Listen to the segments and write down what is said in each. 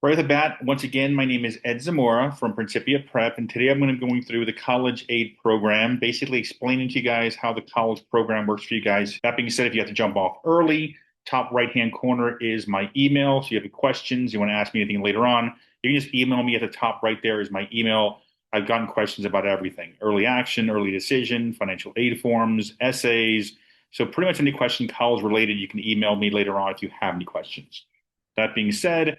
Right off the bat, once again, my name is Ed Zamora from Principia Prep, and today I'm going to be going through the College Aid Program, basically explaining to you guys how the college program works for you guys. That being said, if you have to jump off early, top right-hand corner is my email. So if you have any questions, you want to ask me anything later on, you can just email me at the top right there is my email. I've gotten questions about everything: early action, early decision, financial aid forms, essays. So pretty much any question college related, you can email me later on if you have any questions. That being said,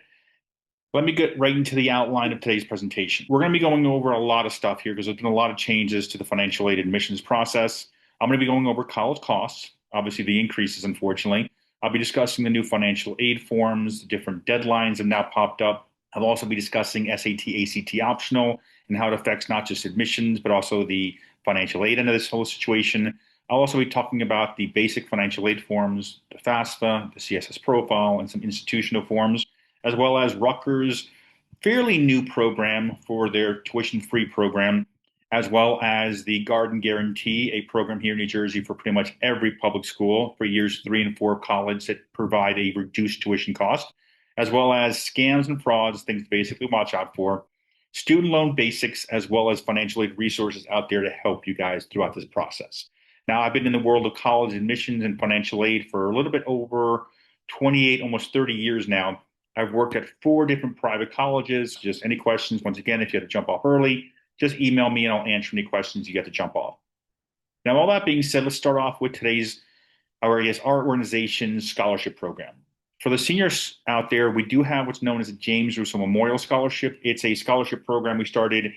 let me get right into the outline of today's presentation. We're going to be going over a lot of stuff here because there's been a lot of changes to the financial aid admissions process. I'm going to be going over college costs, obviously the increases, unfortunately. I'll be discussing the new financial aid forms, the different deadlines have now popped up. I'll also be discussing SAT, ACT optional and how it affects not just admissions, but also the financial aid end of this whole situation. I'll also be talking about the basic financial aid forms, the FAFSA, the CSS Profile, and some institutional forms, as well as Rutgers' fairly new program for their tuition-free program, as well as the Garden Guarantee, a program here in New Jersey for pretty much every public school for years 3 and 4 of college that provide a reduced tuition cost, as well as scams and frauds, things to basically watch out for, student loan basics, as well as financial aid resources out there to help you guys throughout this process. Now, I've been in the world of college admissions and financial aid for a little bit over 28, almost 30 years now. I've worked at 4 different private colleges. Just any questions, once again, if you have to jump off early, just email me and I'll answer any questions you get to jump off. Now, all that being said, let's start off with today's, or I guess, our organization's scholarship program. For the seniors out there, we do have what's known as a James Russo Memorial Scholarship. It's a scholarship program we started,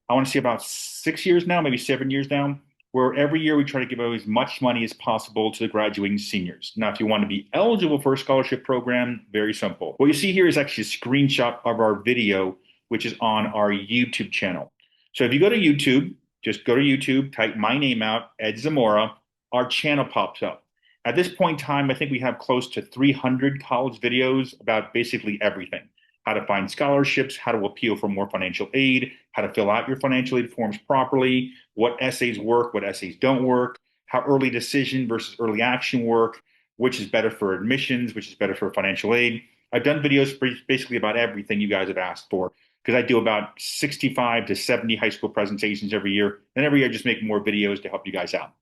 I want to say about 6 years now, maybe 7 years now, where every year we try to give out as much money as possible to the graduating seniors. Now, if you want to be eligible for a scholarship program, very simple. What you see here is actually a screenshot of our video, which is on our YouTube channel. So if you go to YouTube, just go to YouTube, type my name out, Ed Zamora, our channel pops up. At this point in time, I think we have close to 300 college videos about basically everything: how to find scholarships, how to appeal for more financial aid, how to fill out your financial aid forms properly, what essays work, what essays don't work, how early decision versus early action work, which is better for admissions, which is better for financial aid. I've done videos basically about everything you guys have asked for, because I do about 65 to 70 high school presentations every year. And every year I just make more videos to help you guys out.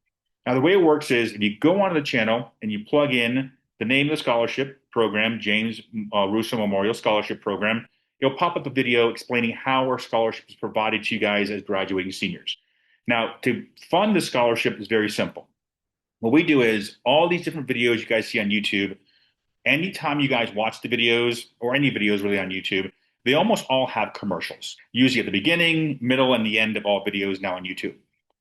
Now, the way it works is if you go onto the channel and you plug in the name of the scholarship program, James Russo Memorial Scholarship Program, it'll pop up a video explaining how our scholarship is provided to you guys as graduating seniors. Now, to fund the scholarship is very simple. What we do is all these different videos you guys see on YouTube, anytime you guys watch the videos, or any videos really on YouTube, they almost all have commercials, usually at the beginning, middle, and the end of all videos now on YouTube.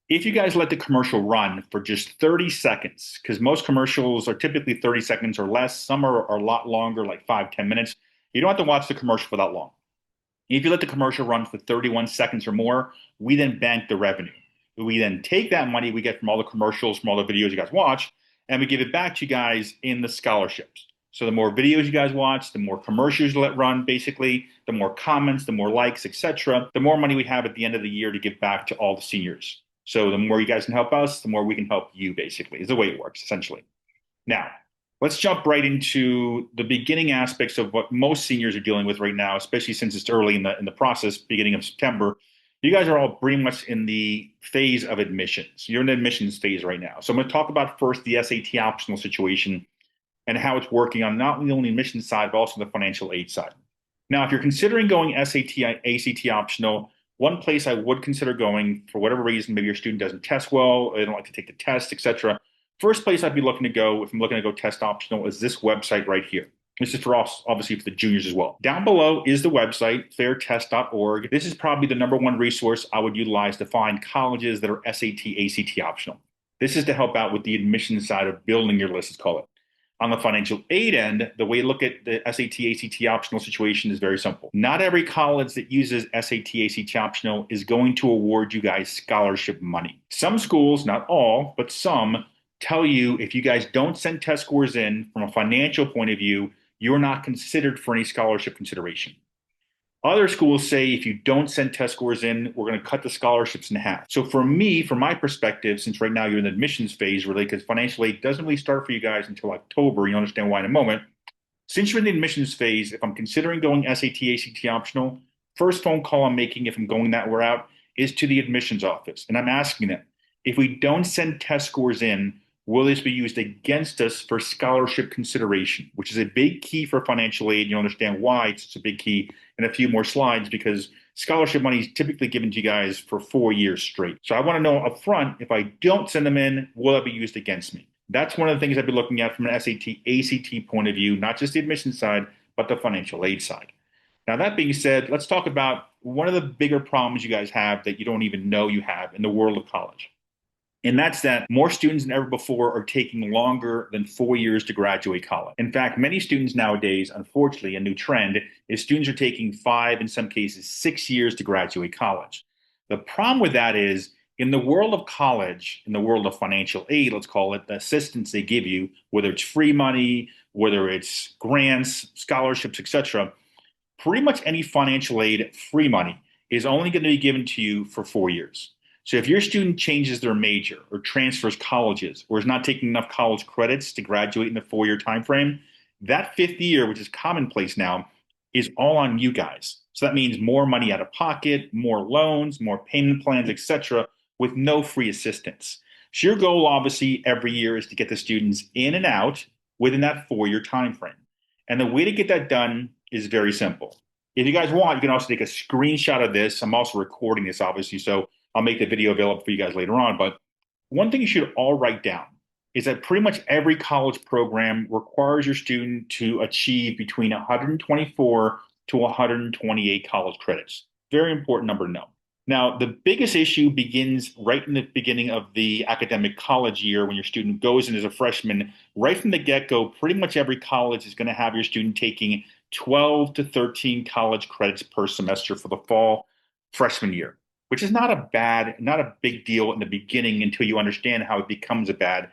If you guys let the commercial run for just 30 seconds, because most commercials are typically 30 seconds or less, some are a lot longer, like 5, 10 minutes. You don't have to watch the commercial for that long. If you let the commercial run for 31 seconds or more, we then bank the revenue. We then take that money we get from all the commercials, from all the videos you guys watch, and we give it back to you guys in the scholarships. So the more videos you guys watch, the more commercials you let run, basically, the more comments, the more likes, etc., the more money we have at the end of the year to give back to all the seniors. So the more you guys can help us, the more we can help you, basically, is the way it works, essentially. Now, let's jump right into the beginning aspects of what most seniors are dealing with right now, especially since it's early in the process, beginning of September. You guys are all pretty much in the phase of admissions. You're in the admissions phase right now. So I'm going to talk about first the SAT optional situation and how it's working on not only the admissions side, but also the financial aid side. Now, if you're considering going SAT, ACT optional, one place I would consider going, for whatever reason, maybe your student doesn't test well, or they don't like to take the test, etc. First place I'd be looking to go, if I'm looking to go test optional, is this website right here. This is for us, obviously, for the juniors as well. Down below is the website, fairtest.org. This is probably the #1 resource I would utilize to find colleges that are SAT, ACT optional. This is to help out with the admissions side of building your list, let's call it. On the financial aid end, the way to look at the SAT, ACT optional situation is very simple. Not every college that uses SAT, ACT optional is going to award you guys scholarship money. Some schools, not all, but some, tell you if you guys don't send test scores in from a financial point of view, you're not considered for any scholarship consideration. Other schools say if you don't send test scores in, we're going to cut the scholarships in half. So for me, from my perspective, since right now you're in the admissions phase, really, because financial aid doesn't really start for you guys until October, you understand why in a moment. Since you're in the admissions phase, if I'm considering going SAT, ACT optional, first phone call I'm making if I'm going that route is to the admissions office. And I'm asking them, if we don't send test scores in, will this be used against us for scholarship consideration, which is a big key for financial aid. You'll understand why it's a big key in a few more slides, because scholarship money is typically given to you guys for 4 years straight. So I want to know up front, if I don't send them in, will that be used against me? That's one of the things I'd be looking at from an SAT, ACT point of view, not just the admission side, but the financial aid side. Now, that being said, let's talk about one of the bigger problems you guys have that you don't even know you have in the world of college. And that's that more students than ever before are taking longer than 4 years to graduate college. In fact, many students nowadays, unfortunately, a new trend is students are taking 5, in some cases, 6 years to graduate college. The problem with that is in the world of college, in the world of financial aid, let's call it, the assistance they give you, whether it's free money, whether it's grants, scholarships, etc., pretty much any financial aid, free money, is only going to be given to you for 4 years. So if your student changes their major or transfers colleges or is not taking enough college credits to graduate in the 4 year time frame, that fifth year, which is commonplace now, is all on you guys. So that means more money out of pocket, more loans, more payment plans, etc., with no free assistance. So your goal, obviously, every year is to get the students in and out within that 4 year time frame. And the way to get that done is very simple. If you guys want, you can also take a screenshot of this. I'm also recording this, obviously, so I'll make the video available for you guys later on. But one thing you should all write down is that pretty much every college program requires your student to achieve between 124 to 128 college credits. Very important number to know. Now, the biggest issue begins right in the beginning of the academic college year when your student goes in as a freshman. Right from the get-go, pretty much every college is going to have your student taking 12 to 13 college credits per semester for the fall freshman year, which is not a big deal in the beginning until you understand how it becomes a bad,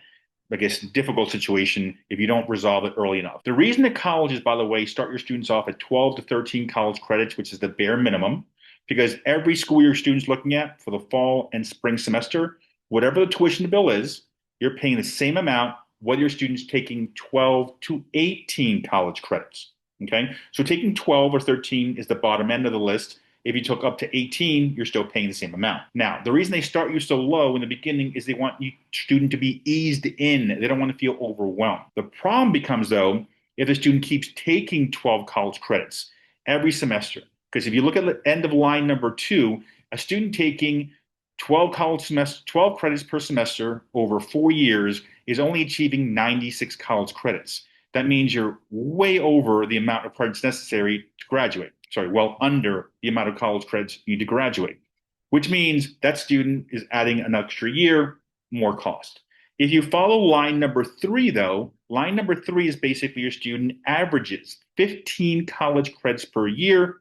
I guess, difficult situation if you don't resolve it early enough. The reason that colleges, by the way, start your students off at 12 to 13 college credits, which is the bare minimum, because every school year student's looking at for the fall and spring semester, whatever the tuition bill is, you're paying the same amount whether your student's taking 12 to 18 college credits. Okay, so taking 12 or 13 is the bottom end of the list. If you took up to 18, you're still paying the same amount. Now, the reason they start you so low in the beginning is they want your student to be eased in. They don't want to feel overwhelmed. The problem becomes, though, if the student keeps taking 12 college credits every semester. Because if you look at the end of line number 2, a student taking 12 credits per semester over 4 years is only achieving 96 college credits. That means you're way over the amount of credits necessary to graduate. Sorry, well under the amount of college credits you need to graduate, which means that student is adding an extra year, more cost. If you follow line number 3, though, line number 3 is basically your student averages 15 college credits per year.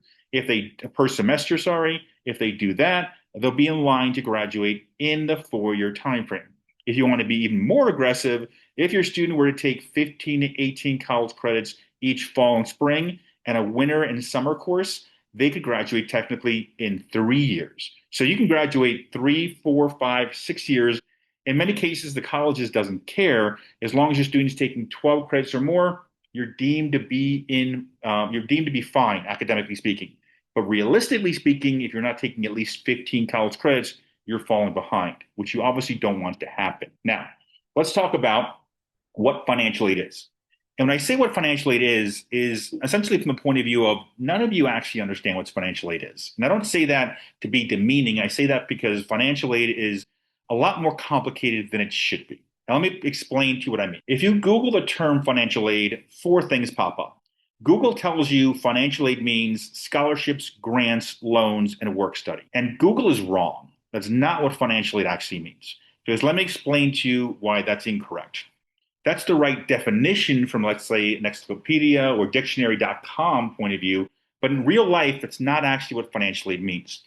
Per semester, sorry. If they do that, they'll be in line to graduate in the 4 year time frame. If you want to be even more aggressive, if your student were to take 15 to 18 college credits each fall and spring and a winter and summer course, they could graduate technically in 3 years. So you can graduate 3, 4, 5, 6 years. In many cases, the colleges doesn't care. As long as your student's taking 12 credits or more, you're deemed to be fine, academically speaking. But realistically speaking, if you're not taking at least 15 college credits, you're falling behind, which you obviously don't want to happen. Now, let's talk about what financial aid is. And when I say what financial aid is essentially from the point of view of none of you actually understand what financial aid is. And I don't say that to be demeaning. I say that because financial aid is a lot more complicated than it should be. Now, let me explain to you what I mean. If you Google the term financial aid, 4 things pop up. Google tells you financial aid means scholarships, grants, loans, and work study. And Google is wrong. That's not what financial aid actually means. Because let me explain to you why that's incorrect. That's the right definition from, let's say, an encyclopedia or dictionary.com point of view, but in real life, that's not actually what financial aid means.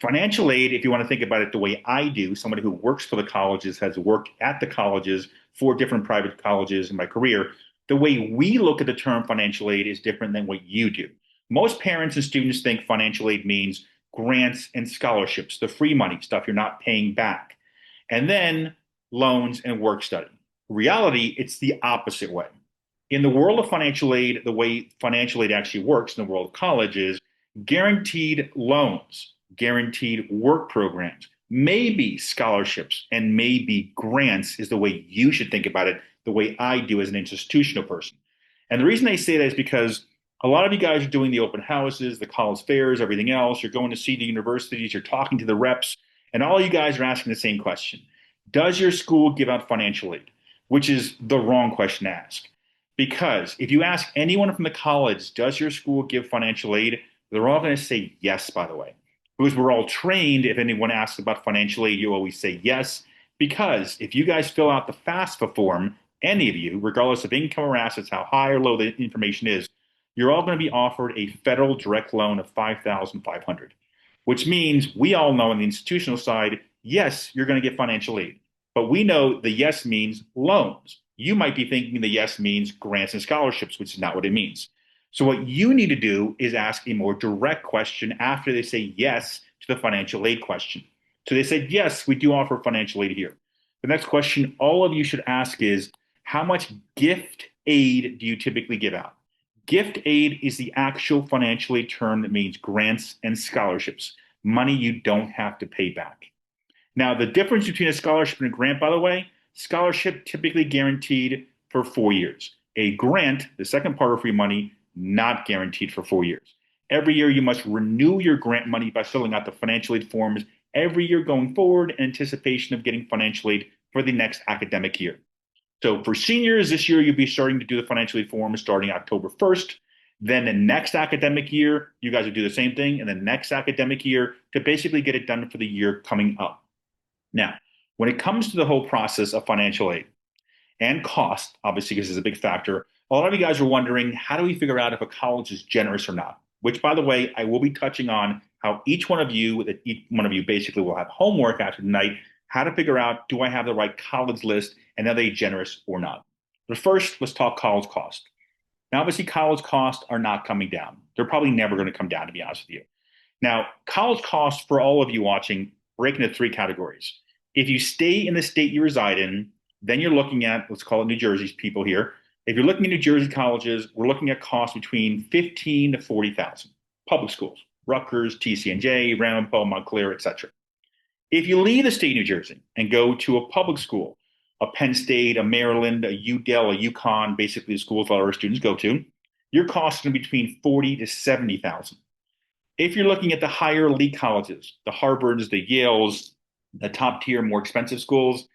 Financial aid, if you want to think about it the way I do, somebody who works for the colleges, has worked at the colleges for different private colleges in my career, the way we look at the term financial aid is different than what you do. Most parents and students think financial aid means grants and scholarships, the free money, stuff you're not paying back, and then loans and work study. Reality, it's the opposite way. In the world of financial aid, the way financial aid actually works in the world of college is guaranteed loans, guaranteed work programs, maybe scholarships, and maybe grants is the way you should think about it, the way I do as an institutional person. And the reason I say that is because a lot of you guys are doing the open houses, the college fairs, everything else. You're going to see the universities, you're talking to the reps, and all you guys are asking the same question. Does your school give out financial aid? Which is the wrong question to ask. Because if you ask anyone from the college, does your school give financial aid? They're all going to say yes, by the way. Because we're all trained, if anyone asks about financial aid, you always say yes. Because if you guys fill out the FAFSA form, any of you, regardless of income or assets, how high or low the information is, you're all going to be offered a federal direct loan of $5,500, which means we all know on the institutional side, yes, you're going to get financial aid. But we know the yes means loans. You might be thinking the yes means grants and scholarships, which is not what it means. So what you need to do is ask a more direct question after they say yes to the financial aid question. So they said, yes, we do offer financial aid here. The next question all of you should ask is, how much gift aid do you typically give out? Gift aid is the actual financial aid term that means grants and scholarships, money you don't have to pay back. Now, the difference between a scholarship and a grant, by the way, scholarship typically guaranteed for 4 years. A grant, the second part of free money, not guaranteed for 4 years. Every year you must renew your grant money by filling out the financial aid forms every year going forward in anticipation of getting financial aid for the next academic year. So for seniors, this year you'll be starting to do the financial aid forms starting October 1st. Then the next academic year, you guys will do the same thing, and the next academic year to basically get it done for the year coming up. Now, when it comes to the whole process of financial aid and cost, obviously, because it's a big factor, a lot of you guys are wondering, how do we figure out if a college is generous or not? Which, by the way, I will be touching on how each one of you basically will have homework after tonight, how to figure out, do I have the right college list and are they generous or not? But first, let's talk college cost. Now, obviously, college costs are not coming down. They're probably never going to come down, to be honest with you. Now, college costs for all of you watching break into 3 categories. If you stay in the state you reside in, then you're looking at, let's call it New Jersey's people here. If you're looking at New Jersey colleges, we're looking at costs between $15,000 to $40,000. Public schools, Rutgers, TCNJ, Ramapo, Montclair, etc. If you leave the state of New Jersey and go to a public school, a Penn State, a Maryland, a UDEL, a UConn, basically the schools all our students go to, your costs are between $40,000 to $70,000. If you're looking at the higher elite colleges, the Harvards, the Yales, the top tier, more expensive schools,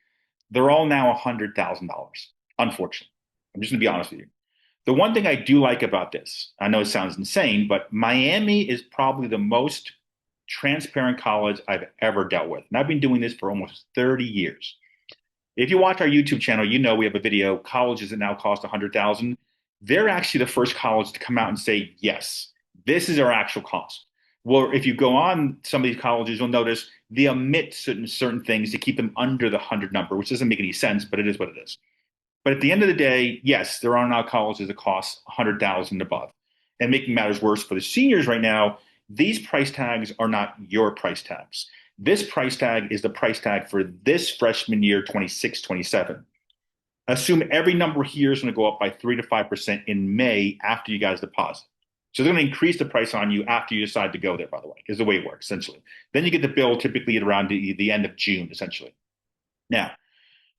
they're all now $100,000, unfortunately. I'm just going to be honest with you. The one thing I do like about this, I know it sounds insane, but Miami is probably the most transparent college I've ever dealt with. And I've been doing this for almost 30 years. If you watch our YouTube channel, you know we have a video, colleges that now cost $100,000. They're actually the first college to come out and say, yes, this is our actual cost. Well, if you go on some of these colleges, you'll notice they omit certain things to keep them under the 100 number, which doesn't make any sense, but it is what it is. But at the end of the day, yes, there are now colleges that cost $100,000 and above. And making matters worse for the seniors right now, these price tags are not your price tags. This price tag is the price tag for this freshman year, 26, 27. Assume every number here is going to go up by 3 to 5% in May after you guys deposit. So they're going to increase the price on you after you decide to go there, by the way, is the way it works, essentially. Then you get the bill typically at around the end of June, essentially. Now,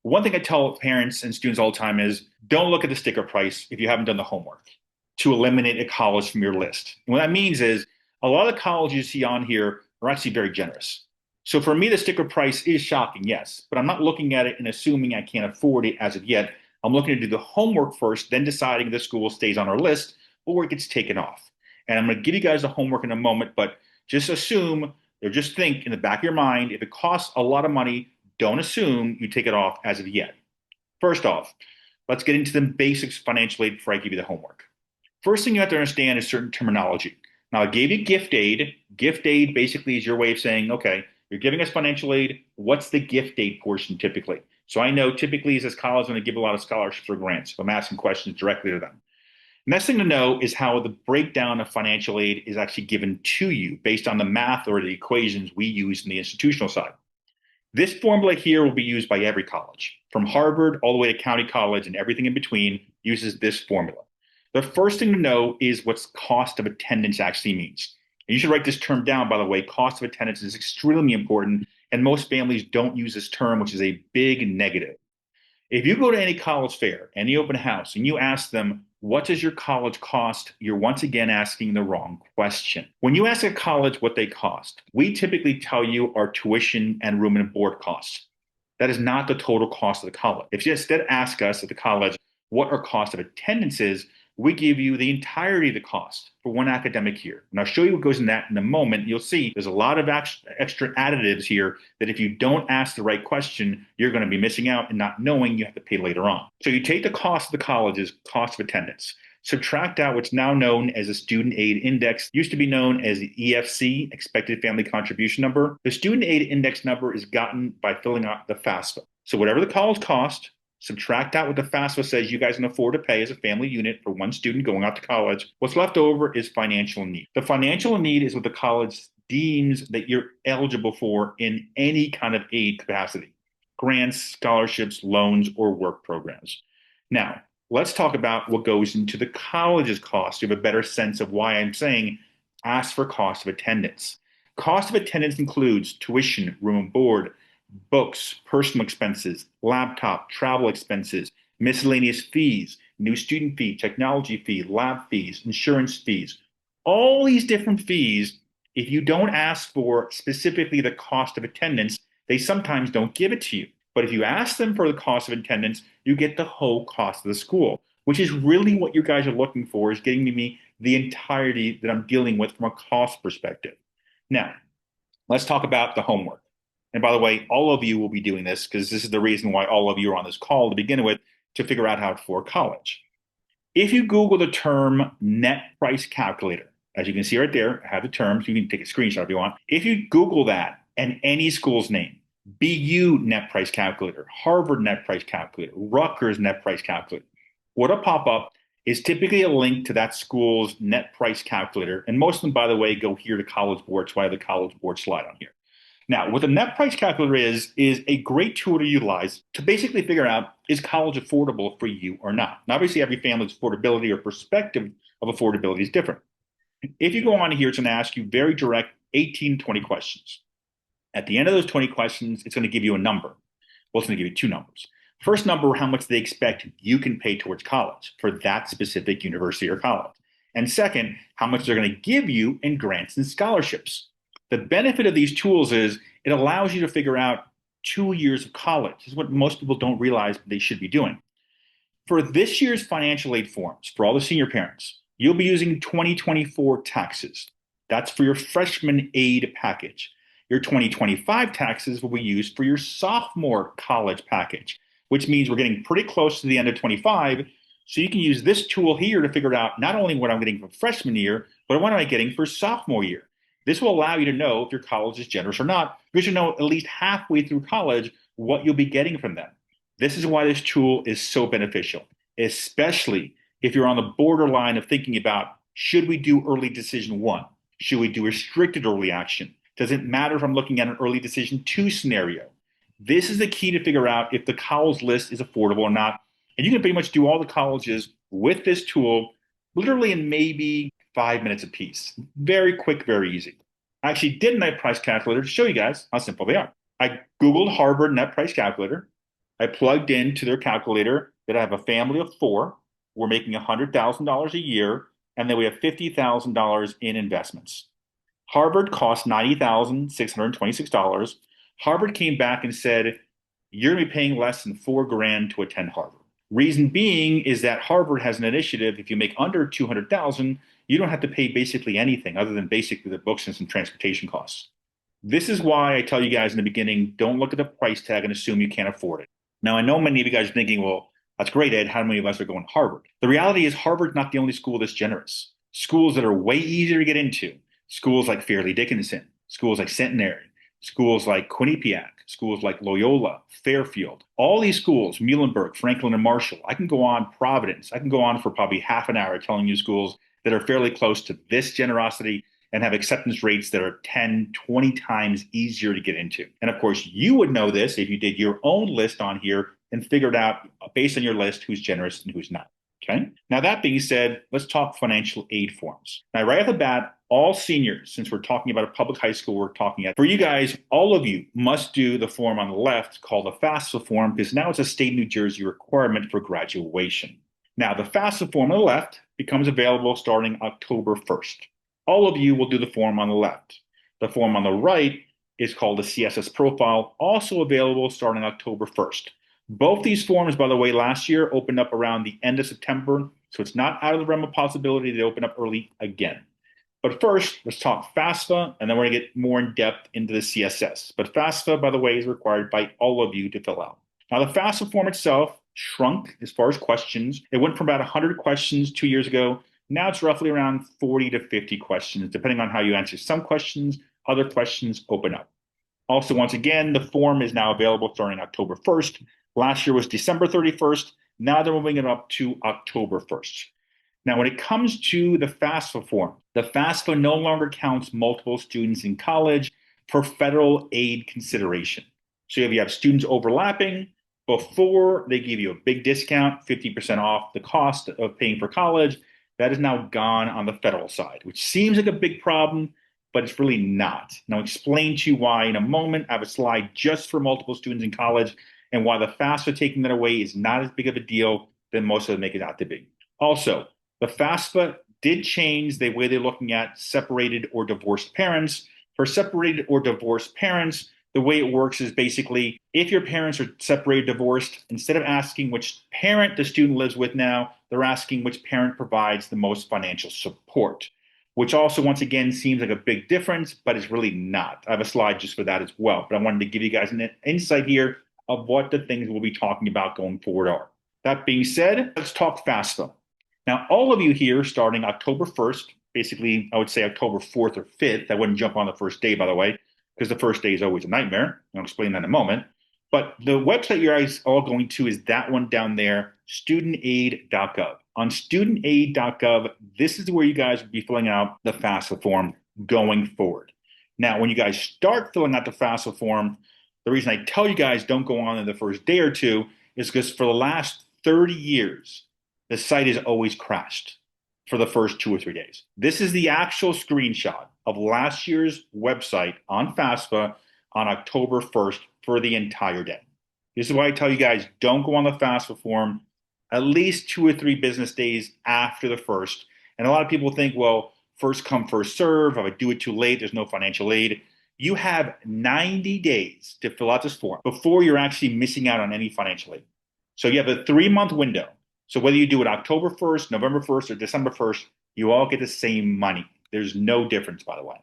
one thing I tell parents and students all the time is don't look at the sticker price if you haven't done the homework to eliminate a college from your list. And what that means is a lot of the colleges you see on here are actually very generous. So for me, the sticker price is shocking, yes, but I'm not looking at it and assuming I can't afford it as of yet. I'm looking to do the homework first, then deciding if the school stays on our list or it gets taken off. And I'm going to give you guys the homework in a moment, but just assume or just think in the back of your mind, if it costs a lot of money, don't assume you take it off as of yet. First off, let's get into the basics of financial aid before I give you the homework. First thing you have to understand is certain terminology. Now, I gave you gift aid. Gift aid basically is your way of saying, okay, you're giving us financial aid. What's the gift aid portion typically? So I know typically as college, I'm going to give a lot of scholarships or grants. So I'm asking questions directly to them. Next thing to know is how the breakdown of financial aid is actually given to you based on the math or the equations we use in the institutional side. This formula here will be used by every college, from Harvard all the way to County College and everything in between uses this formula. The first thing to know is what cost of attendance actually means. And you should write this term down, by the way. Cost of attendance is extremely important, and most families don't use this term, which is a big negative. If you go to any college fair, any open house, and you ask them, what does your college cost? You're once again asking the wrong question. When you ask a college what they cost, we typically tell you our tuition and room and board costs. That is not the total cost of the college. If you instead ask us at the college what our cost of attendance is, we give you the entirety of the cost for one academic year. And I'll show you what goes in that in a moment. You'll see there's a lot of extra additives here that if you don't ask the right question, you're going to be missing out and not knowing you have to pay later on. So you take the cost of the college's cost of attendance, subtract out what's now known as a student aid index, used to be known as the EFC, expected family contribution number. The student aid index number is gotten by filling out the FAFSA. So whatever the college cost, subtract out what the FAFSA says you guys can afford to pay as a family unit for one student going out to college. What's left over is financial need. The financial need is what the college deems that you're eligible for in any kind of aid capacity, grants, scholarships, loans, or work programs. Now, let's talk about what goes into the college's cost. You have a better sense of why I'm saying ask for cost of attendance. Cost of attendance includes tuition, room and board, books, personal expenses, laptop, travel expenses, miscellaneous fees, new student fee, technology fee, lab fees, insurance fees. All these different fees, if you don't ask for specifically the cost of attendance, they sometimes don't give it to you. But if you ask them for the cost of attendance, you get the whole cost of the school, which is really what you guys are looking for, is getting me the entirety that I'm dealing with from a cost perspective. Now, let's talk about the homework. And by the way, all of you will be doing this because this is the reason why all of you are on this call to begin with, to figure out how to afford college. If you Google the term net price calculator, as you can see right there, I have the terms. You can take a screenshot if you want. If you Google that and any school's name, BU net price calculator, Harvard net price calculator, Rutgers net price calculator, what'll pop up is typically a link to that school's net price calculator. And most of them, by the way, go here to College Board. So I have the College Board slide on here. Now, what the net price calculator is a great tool to utilize to basically figure out, is college affordable for you or not? And obviously, every family's affordability or perspective of affordability is different. If you go on here, it's going to ask you very direct 18 to 20 questions. At the end of those 20 questions, it's going to give you a number. Well, it's going to give you two numbers. First number, how much they expect you can pay towards college for that specific university or college. And second, how much they're going to give you in grants and scholarships. The benefit of these tools is it allows you to figure out 2 years of college. This is what most people don't realize they should be doing. For this year's financial aid forms, for all the senior parents, you'll be using 2024 taxes. That's for your freshman aid package. Your 2025 taxes will be used for your sophomore college package, which means we're getting pretty close to the end of 25. So you can use this tool here to figure out not only what I'm getting for freshman year, but what am I getting for sophomore year. This will allow you to know if your college is generous or not, because you know at least halfway through college what you'll be getting from them. This is why this tool is so beneficial, especially if you're on the borderline of thinking about, should we do early decision 1? Should we do restricted early action? Does it matter if I'm looking at an early decision 2 scenario? This is the key to figure out if the college list is affordable or not. And you can pretty much do all the colleges with this tool, literally in maybe 5 minutes a piece. Very quick, very easy. I actually did a net price calculator to show you guys how simple they are. I Googled Harvard net price calculator. I plugged into their calculator that I have a family of 4. We're making $100,000 a year, and then we have $50,000 in investments. Harvard cost $90,626. Harvard came back and said, you're going to be paying less than $4,000 to attend Harvard. Reason being is that Harvard has an initiative. If you make under $200,000, you don't have to pay basically anything other than basically the books and some transportation costs. This is why I tell you guys in the beginning, don't look at the price tag and assume you can't afford it. Now, I know many of you guys are thinking, well, that's great, Ed. How many of us are going to Harvard? The reality is Harvard's not the only school that's generous. Schools that are way easier to get into, schools like Fairleigh Dickinson, schools like Centenary, schools like Quinnipiac, schools like Loyola, Fairfield, all these schools, Muhlenberg, Franklin, and Marshall. I can go on, Providence. I can go on for probably half an hour telling you schools that are fairly close to this generosity and have acceptance rates that are 10, 20 times easier to get into. And of course, you would know this if you did your own list on here and figured out based on your list who's generous and who's not. Okay. Now, that being said, let's talk financial aid forms. Now, right off the bat, all seniors, since we're talking about a public high school, we're talking at, for you guys, all of you must do the form on the left called the Fafsa form, because now it's a state New Jersey requirement for graduation. Now, the Fafsa form on the left becomes available starting October 1st. All of you will do the form on the left. The form on the right is called the CSS Profile, also available starting October 1st. Both these forms, by the way, last year opened up around the end of September, so it's not out of the realm of possibility they open up early again. But first, let's talk FAFSA, and then we're going to get more in depth into the CSS. But FAFSA, by the way, is required by all of you to fill out. Now, the FAFSA form itself shrunk as far as questions. It went from about 100 questions 2 years ago. Now it's roughly around 40 to 50 questions, depending on how you answer some questions. Other questions open up. Also, once again, the form is now available starting October 1st. Last year was December 31st. Now they're moving it up to October 1st. Now, when it comes to the FAFSA form, the FAFSA no longer counts multiple students in college for federal aid consideration. So if you have students overlapping, before they give you a big discount, 50% off the cost of paying for college, that is now gone on the federal side, which seems like a big problem, but it's really not. And I'll explain to you why in a moment. I have a slide just for multiple students in college and why the FAFSA taking that away is not as big of a deal than most of them make it out to be. Also, the FAFSA did change the way they're looking at separated or divorced parents. For separated or divorced parents, the way it works is basically if your parents are separated, divorced, instead of asking which parent the student lives with now, they're asking which parent provides the most financial support, which also, once again, seems like a big difference, but it's really not. I have a slide just for that as well, but I wanted to give you guys an insight here of what the things we'll be talking about going forward are. That being said, let's talk FAFSA. Now, all of you here starting October 1st, basically, I would say October 4th or 5th. I wouldn't jump on the first day, by the way, because the first day is always a nightmare. I'll explain that in a moment. But the website you guys are all going to is that one down there, studentaid.gov. On studentaid.gov, this is where you guys will be filling out the FAFSA form going forward. Now, when you guys start filling out the FAFSA form, the reason I tell you guys don't go on in the first day or two is because for the last 30 years, the site has always crashed for the first 2 or 3 days. This is the actual screenshot of last year's website on FAFSA on October 1st for the entire day. This is why I tell you guys don't go on the FAFSA form at least 2 or 3 business days after the first. And a lot of people think, well, first come, first serve. If I do it too late, there's no financial aid. You have 90 days to fill out this form before you're actually missing out on any financial aid. So you have a 3-month window. So whether you do it October 1st, November 1st, or December 1st, you all get the same money. There's no difference, by the way.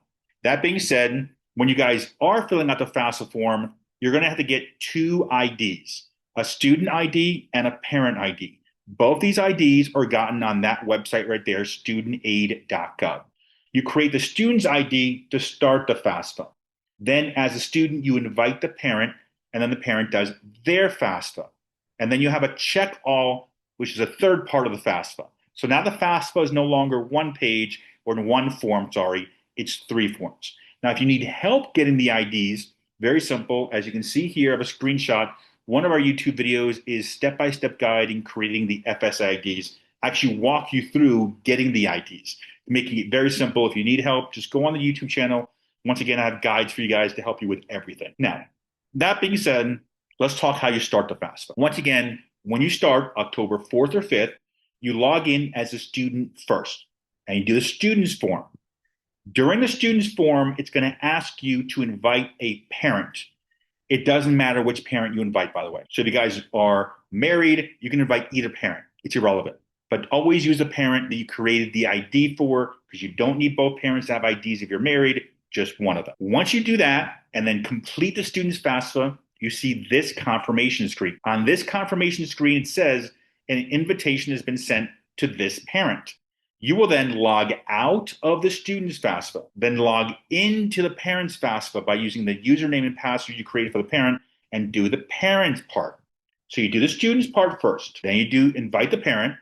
That being said, when you guys are filling out the FAFSA form, you're going to have to get 2 IDs, a student ID and a parent ID. Both these IDs are gotten on that website right there, studentaid.gov. You create the student's ID to start the FAFSA. Then as a student, you invite the parent, and then the parent does their FAFSA. And then you have a check all, which is a third part of the FAFSA. So now the FAFSA is no longer one page or one form, it's 3 forms. Now, if you need help getting the IDs, very simple. As you can see here, I have a screenshot. One of our YouTube videos is step-by-step guide in creating the FS IDs. I actually walk you through getting the IDs, making it very simple. If you need help, just go on the YouTube channel. Once again, I have guides for you guys to help you with everything. Now, that being said, let's talk how you start the FAFSA. Once again, when you start October 4th or 5th, you log in as a student first, and you do the student's form. During the student's form, it's going to ask you to invite a parent. It doesn't matter which parent you invite, by the way. So if you guys are married, you can invite either parent. It's irrelevant. But always use a parent that you created the ID for, because you don't need both parents to have IDs if you're married, just one of them. Once you do that and then complete the student's FAFSA, you see this confirmation screen. On this confirmation screen, it says an invitation has been sent to this parent. You will then log out of the student's FAFSA, then log into the parent's FAFSA by using the username and password you created for the parent and do the parent's part. So you do the student's part first, then you do invite the parent,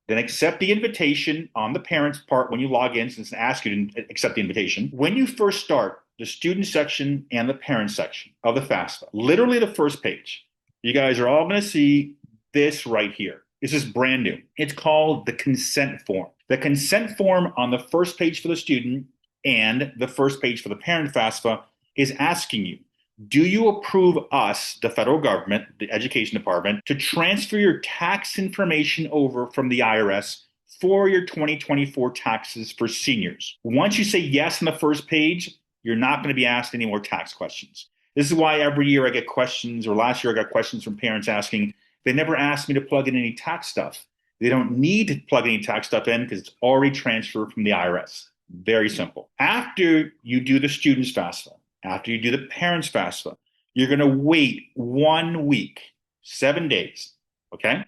Then accept the invitation on the parents part when you log in, since it asks you to accept the invitation. When you first start, the student section and the parent section of the FAFSA, literally the first page, you guys are all going to see this right here. This is brand new. It's called the consent form. The consent form on the first page for the student and the first page for the parent FAFSA is asking you, do you approve us, the federal government, the education department, to transfer your tax information over from the IRS for your 2024 taxes for seniors? Once you say yes on the first page, you're not going to be asked any more tax questions. This is why every year I get questions, or last year I got questions from parents asking, they never asked me to plug in any tax stuff. They don't need to plug any tax stuff in because it's already transferred from the IRS. Very simple. After you do the student's FAFSA, after you do the parents' FAFSA, you're going to wait 1 week, 7 days, okay?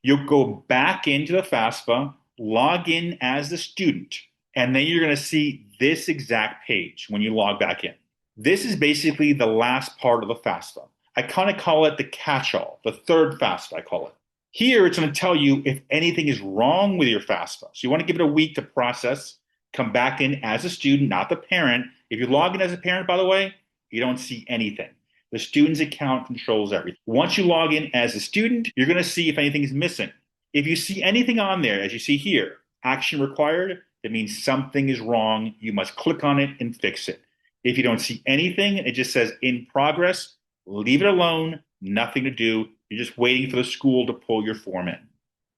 You'll go back into the FAFSA, log in as the student, and then you're going to see this exact page when you log back in. This is basically the last part of the FAFSA. I kind of call it the catch-all, the third FAFSA, I call it. Here, it's going to tell you if anything is wrong with your FAFSA. So you want to give it a week to process, come back in as a student, not the parent. If you log in as a parent, by the way, you don't see anything. The student's account controls everything. Once you log in as a student, you're going to see if anything is missing. If you see anything on there, as you see here, action required, that means something is wrong. You must click on it and fix it. If you don't see anything, it just says in progress, leave it alone, nothing to do. You're just waiting for the school to pull your form in.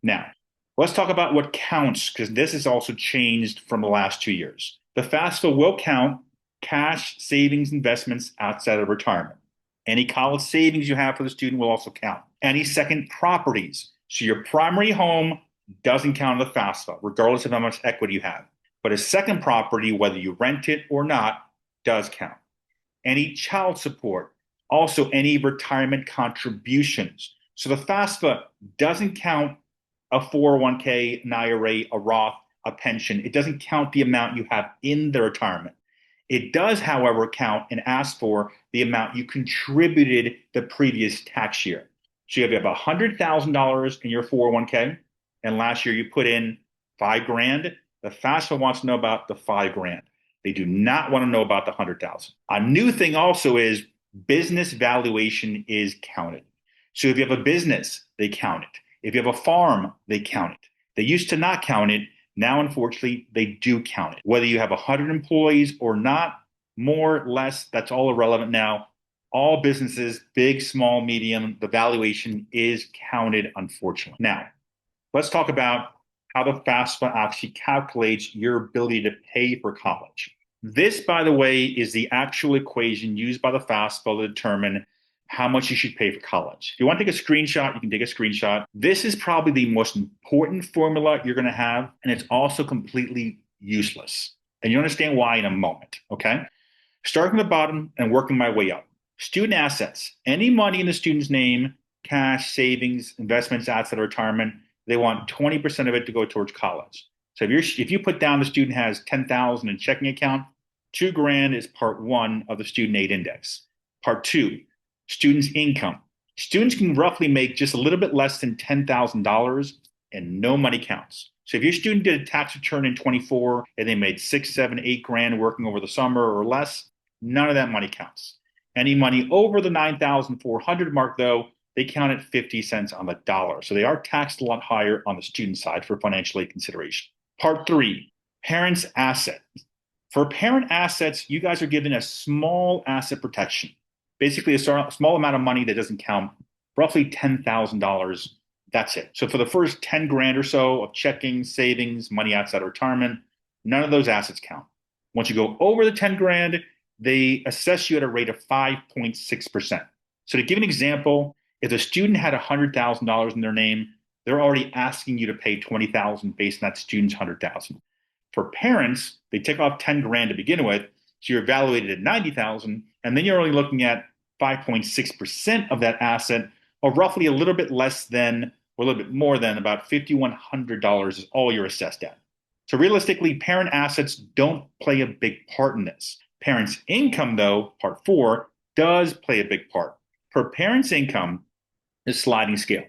Now, let's talk about what counts, because this has also changed from the last 2 years. The FAFSA will count cash, savings, investments outside of retirement. Any college savings you have for the student will also count. Any second properties. So your primary home doesn't count in the FAFSA, regardless of how much equity you have. But a second property, whether you rent it or not, does count. Any child support, also any retirement contributions. So the FAFSA doesn't count a 401k, an IRA, a Roth, a pension. It doesn't count the amount you have in the retirement. It does, however, count and ask for the amount you contributed the previous tax year. So if you have $100,000 in your 401k, and last year you put in $5,000, the FAFSA wants to know about the $5,000. They do not want to know about the $100,000. A new thing also is business valuation is counted. So if you have a business, they count it. If you have a farm, they count it. They used to not count it. Now, unfortunately, they do count it. Whether you have 100 employees or not, more, less, that's all irrelevant now. All businesses, big, small, medium, the valuation is counted, unfortunately. Now, let's talk about how the FAFSA actually calculates your ability to pay for college. This, by the way, is the actual equation used by the FAFSA to determine how much you should pay for college. If you want to take a screenshot, you can take a screenshot. This is probably the most important formula you're going to have, and it's also completely useless. And you understand why in a moment, okay? Starting from the bottom and working my way up. Student assets, any money in the student's name, cash, savings, investments, outside of retirement, they want 20% of it to go towards college. So if you put down the student has $10,000 in checking account, $2,000 is part one of the student aid index. Part two, students' income. Students can roughly make just a little bit less than $10,000 and no money counts. So if your student did a tax return in 24 and they made $6, $7, $8,000 working over the summer or less, none of that money counts. Any money over the $9,400 mark, though, they count at 50 cents on the dollar. So they are taxed a lot higher on the student side for financial aid consideration. Part three, parents' asset. For parent assets, you guys are given a small asset protection. Basically, a small amount of money that doesn't count, roughly $10,000. That's it. So for the first $10,000 or so of checking, savings, money outside of retirement, none of those assets count. Once you go over the $10,000, they assess you at a rate of 5.6%. So to give an example, if a student had $100,000 in their name, they're already asking you to pay $20,000 based on that student's $100,000. For parents, they take off $10,000 to begin with, so you're evaluated at $90,000, and then you're only looking at 5.6% of that asset, or roughly a little bit less than, or a little bit more than about $5,100 is all you're assessed at. So realistically, parent assets don't play a big part in this. Parents' income, though, part four, does play a big part. For parents' income, is sliding scale.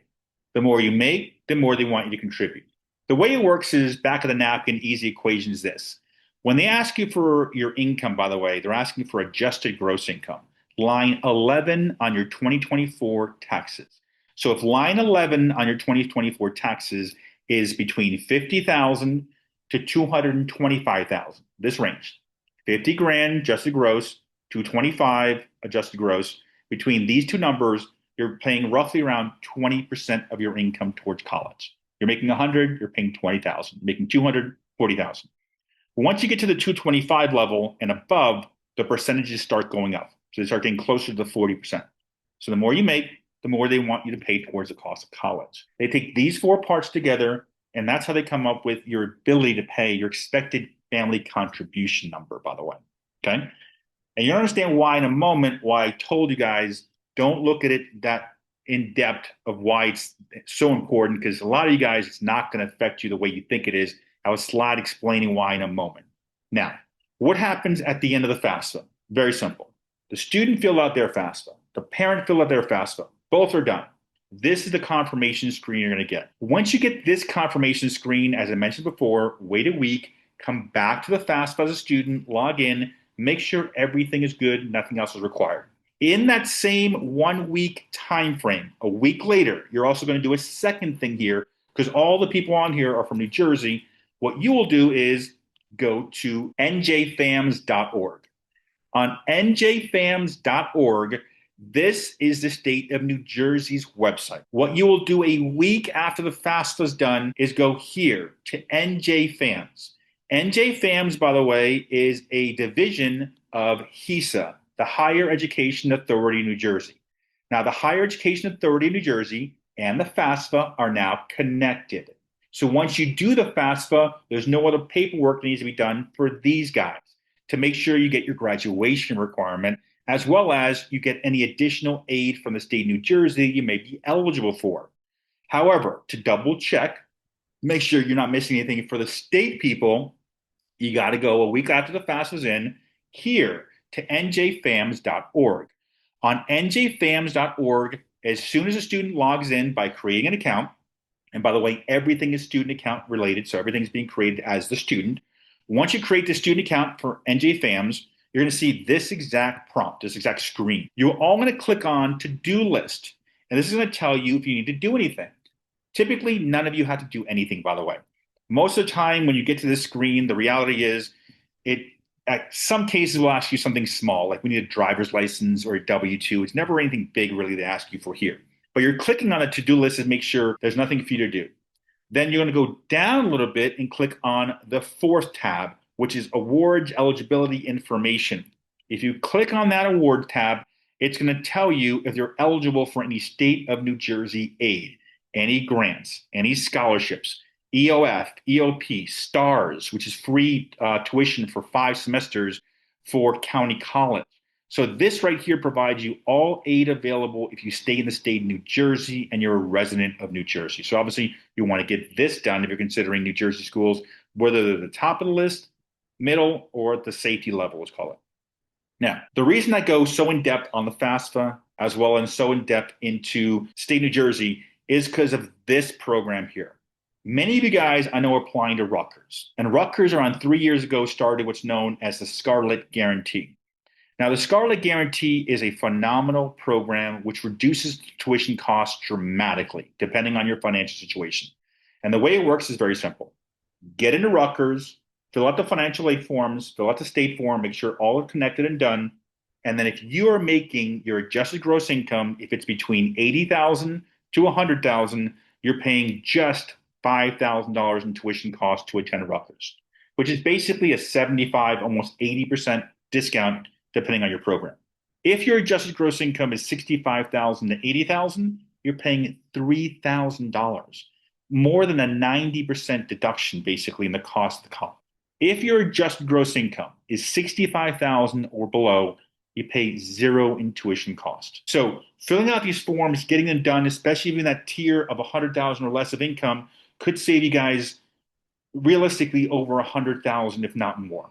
The more you make, the more they want you to contribute. The way it works is back of the napkin, easy equation is this. When they ask you for your income, by the way, they're asking for adjusted gross income, line 11 on your 2024 taxes. So if line 11 on your 2024 taxes is between 50,000 to 225,000, this range, 50 grand adjusted gross, 225 adjusted gross, between these two numbers, you're paying roughly around 20% of your income towards college. You're making 100, you're paying 20,000. Making 200, 40,000. Once you get to the 225 level and above, the percentages start going up. So they start getting closer to the 40%. So the more you make, the more they want you to pay towards the cost of college. They take these four parts together, and that's how they come up with your ability to pay, your expected family contribution number, by the way. Okay? And you'll understand why in a moment, why I told you guys, don't look at it that in depth of why it's so important, because a lot of you guys, it's not going to affect you the way you think it is. I have a slide explaining why in a moment. Now, what happens at the end of the FAFSA? Very simple. The student filled out their FAFSA. The parent filled out their FAFSA. Both are done. This is the confirmation screen you're going to get. Once you get this confirmation screen, as I mentioned before, wait a week, come back to the FAFSA as a student, log in, make sure everything is good, nothing else is required. In that same 1 week time frame, a week later, you're also going to do a second thing here, because all the people on here are from New Jersey. What you will do is go to njfams.org. On njfams.org, this is the state of New Jersey's website. What you will do a week after the FAFSA is done is go here to NJFAMS. NJFAMS, by the way, is a division of HESA, the Higher Education Authority of New Jersey. Now, the Higher Education Authority of New Jersey and the FAFSA are now connected. So once you do the FAFSA, there's no other paperwork that needs to be done for these guys to make sure you get your graduation requirement, as well as you get any additional aid from the state of New Jersey you may be eligible for. However, to double check, make sure you're not missing anything for the state people, you got to go a week after the FAFSA's in here to njfams.org. On njfams.org, as soon as a student logs in by creating an account, and by the way, everything is student account related, so everything's being created as the student. Once you create the student account for NJFAMS, you're going to see this exact prompt, this exact screen. You're all going to click on to-do list, and this is going to tell you if you need to do anything. Typically, none of you have to do anything, by the way. Most of the time, when you get to this screen, the reality is at some cases will ask you something small, like we need a driver's license or a W-2. It's never anything big really to ask you for here. But you're clicking on a to-do list to make sure there's nothing for you to do. Then you're going to go down a little bit and click on the fourth tab, which is awards eligibility information. If you click on that award tab, it's going to tell you if you're eligible for any state of New Jersey aid, any grants, any scholarships, EOF, EOP, STARS, which is free tuition for 5 semesters for county college. So this right here provides you all aid available if you stay in the state of New Jersey and you're a resident of New Jersey. So obviously you want to get this done if you're considering New Jersey schools, whether they're the top of the list, middle, or at the safety level, let's call it. Now, the reason I go so in depth on the FAFSA as well as so in depth into state of New Jersey is because of this program here. Many of you guys I know are applying to Rutgers, and Rutgers around 3 years ago started what's known as the Scarlet Guarantee. Now, the Scarlet Guarantee is a phenomenal program which reduces tuition costs dramatically, depending on your financial situation. And the way it works is very simple. Get into Rutgers, fill out the financial aid forms, fill out the state form, make sure all are connected and done. And then if you are making your adjusted gross income, if it's between $80,000 to $100,000, you're paying just $5,000 in tuition costs to attend Rutgers, which is basically a 75, almost 80% discount depending on your program. If your adjusted gross income is $65,000 to $80,000, you're paying $3,000, more than a 90% deduction basically in the cost of the college. If your adjusted gross income is $65,000 or below, you pay zero in tuition cost. So filling out these forms, getting them done, especially in that tier of $100,000 or less of income, could save you guys realistically over $100,000, if not more.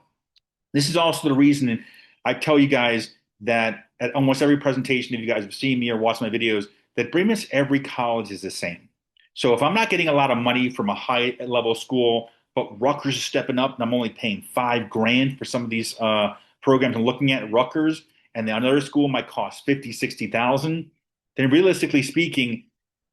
This is also the reason I tell you guys that at almost every presentation, if you guys have seen me or watched my videos, that pretty much every college is the same. So if I'm not getting a lot of money from a high level school, but Rutgers is stepping up and I'm only paying 5 grand for some of these programs I'm looking at Rutgers, and then another school might cost 50, 60,000, then realistically speaking,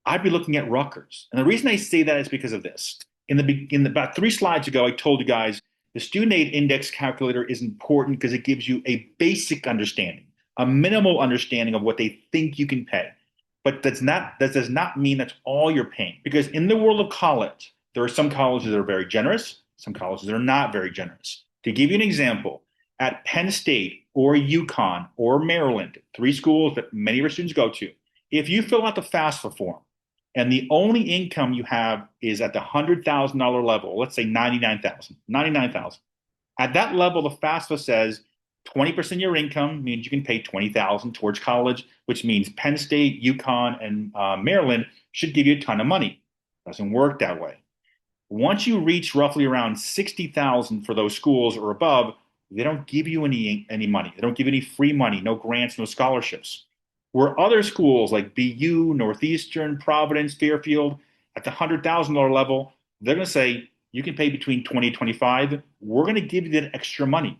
I'd be looking at Rutgers. And the reason I say that is because of this. About 3 slides ago, I told you guys the student aid index calculator is important because it gives you a basic understanding, a minimal understanding of what they think you can pay. But that does not mean that's all you're paying. Because in the world of college, there are some colleges that are very generous, some colleges that are not very generous. To give you an example, at Penn State or UConn or Maryland, 3 schools that many of our students go to, if you fill out the FAFSA form and the only income you have is at the $100,000 level, let's say 99,000. At that level, the FAFSA says 20% of your income means you can pay 20,000 towards college, which means Penn State, UConn, and Maryland should give you a ton of money. It doesn't work that way. Once you reach roughly around 60,000 for those schools or above, they don't give you any money. They don't give you any free money, no grants, no scholarships. Where other schools like BU, Northeastern, Providence, Fairfield, at the $100,000 level, they're going to say you can pay between 20 and 25. We're going to give you that extra money.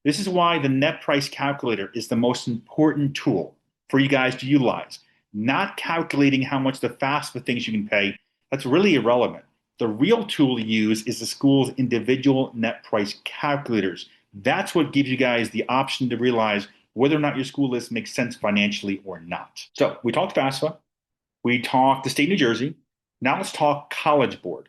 This is why the net price calculator is the most important tool for you guys to utilize. Not calculating how much the FAFSA thinks you can pay. That's really irrelevant. The real tool to use is the school's individual net price calculators. That's what gives you guys the option to realize whether or not your school list makes sense financially or not. So we talked FAFSA, we talked the state of New Jersey. Now let's talk College Board.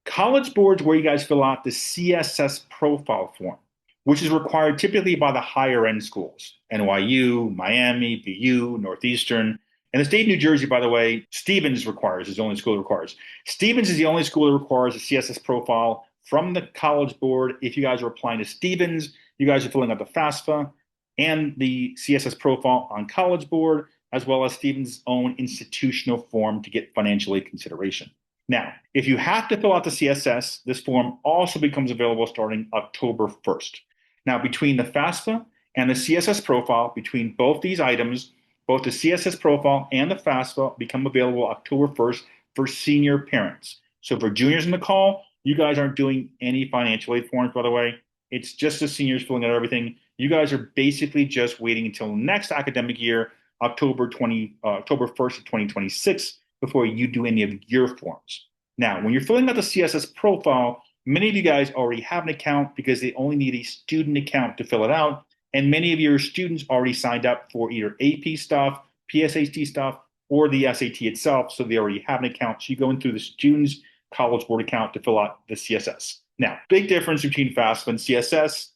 College Board is where you guys fill out the CSS Profile form, which is required typically by the higher end schools, NYU, Miami, BU, Northeastern. And the state of New Jersey, by the way, Stevens requires, is the only school that requires. Stevens is the only school that requires a CSS profile from the College Board. If you guys are applying to Stevens, you guys are filling out the FAFSA and the CSS profile on College Board, as well as Stevens' own institutional form to get financial aid consideration. Now, if you have to fill out the CSS, this form also becomes available starting October 1st. Now, between the FAFSA and the CSS profile, between both these items, both the CSS profile and the FAFSA become available October 1st for senior parents. So for juniors in the call, you guys aren't doing any financial aid forms, by the way. It's just the seniors filling out everything. You guys are basically just waiting until next academic year, October 1st of 2026, before you do any of your forms. Now, when you're filling out the CSS profile, many of you guys already have an account because they only need a student account to fill it out. And many of your students already signed up for either AP stuff, PSAT stuff, or the SAT itself. So they already have an account. So you go in through the student's College Board account to fill out the CSS. Now, big difference between FAFSA and CSS.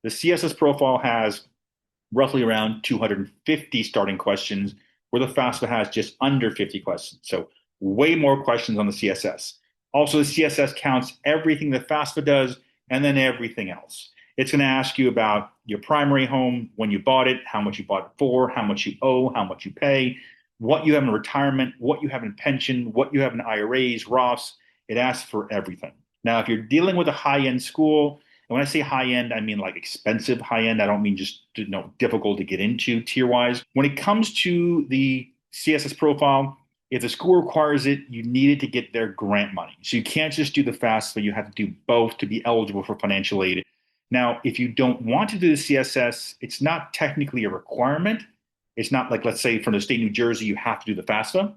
The CSS profile has roughly around 250 starting questions, where the FAFSA has just under 50 questions. So way more questions on the CSS. Also, the CSS counts everything the FAFSA does and then everything else. It's going to ask you about your primary home, when you bought it, how much you bought it for, how much you owe, how much you pay, what you have in retirement, what you have in pension, what you have in IRAs, Roths. It asks for everything. Now, if you're dealing with a high-end school, and when I say high-end, I mean like expensive high-end. I don't mean just difficult to get into tier-wise. When it comes to the CSS profile, if the school requires it, you need it to get their grant money. So you can't just do the FAFSA, you have to do both to be eligible for financial aid. Now, if you don't want to do the CSS, it's not technically a requirement. It's not like, let's say, from the state of New Jersey, you have to do the FAFSA.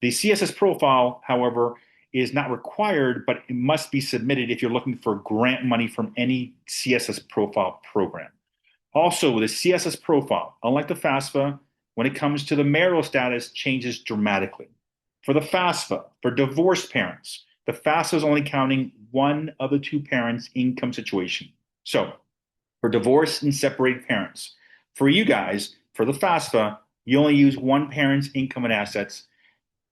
The CSS profile, however, is not required, but it must be submitted if you're looking for grant money from any CSS profile program. Also, the CSS profile, unlike the FAFSA, when it comes to the marital status, changes dramatically. For the FAFSA, for divorced parents, the FAFSA is only counting one of the two parents' income situation. So, for divorced and separated parents, for you guys, for the FAFSA, you only use one parent's income and assets.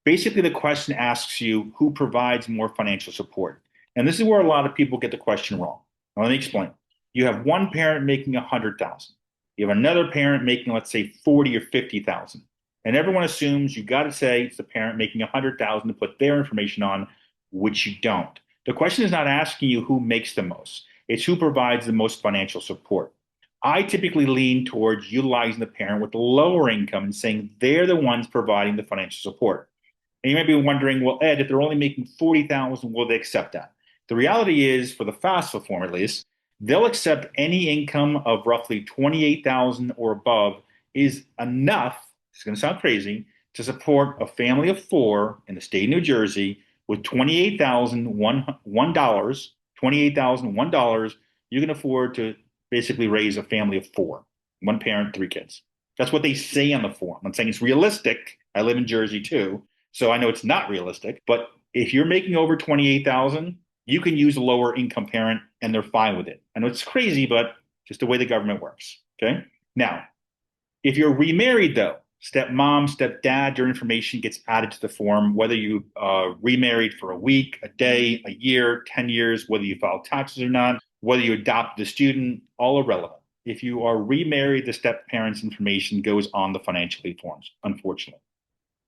Basically, the question asks you who provides more financial support. And this is where a lot of people get the question wrong. Now, let me explain. You have one parent making $100,000. You have another parent making, let's say, $40,000 or $50,000. And everyone assumes you got to say it's the parent making $100,000 to put their information on, which you don't. The question is not asking you who makes the most. It's who provides the most financial support. I typically lean towards utilizing the parent with the lower income and saying they're the ones providing the financial support. And you might be wondering, well, Ed, if they're only making 40,000, will they accept that? The reality is, for the FAFSA form at least, they'll accept any income of roughly 28,000 or above is enough. It's going to sound crazy to support a family of four in the state of New Jersey with $28,001. $28,001, you can afford to basically raise a family of four, one parent, three kids. That's what they say on the form. I'm saying it's realistic. I live in Jersey too, so I know it's not realistic. But if you're making over 28,000, you can use a lower income parent and they're fine with it. I know it's crazy, but just the way the government works. Okay. Now, if you're remarried though, stepmom, stepdad, your information gets added to the form, whether you remarried for a week, a day, a year, 10 years, whether you filed taxes or not, whether you adopted a student, all irrelevant. If you are remarried, the step parent's information goes on the financial aid forms, unfortunately.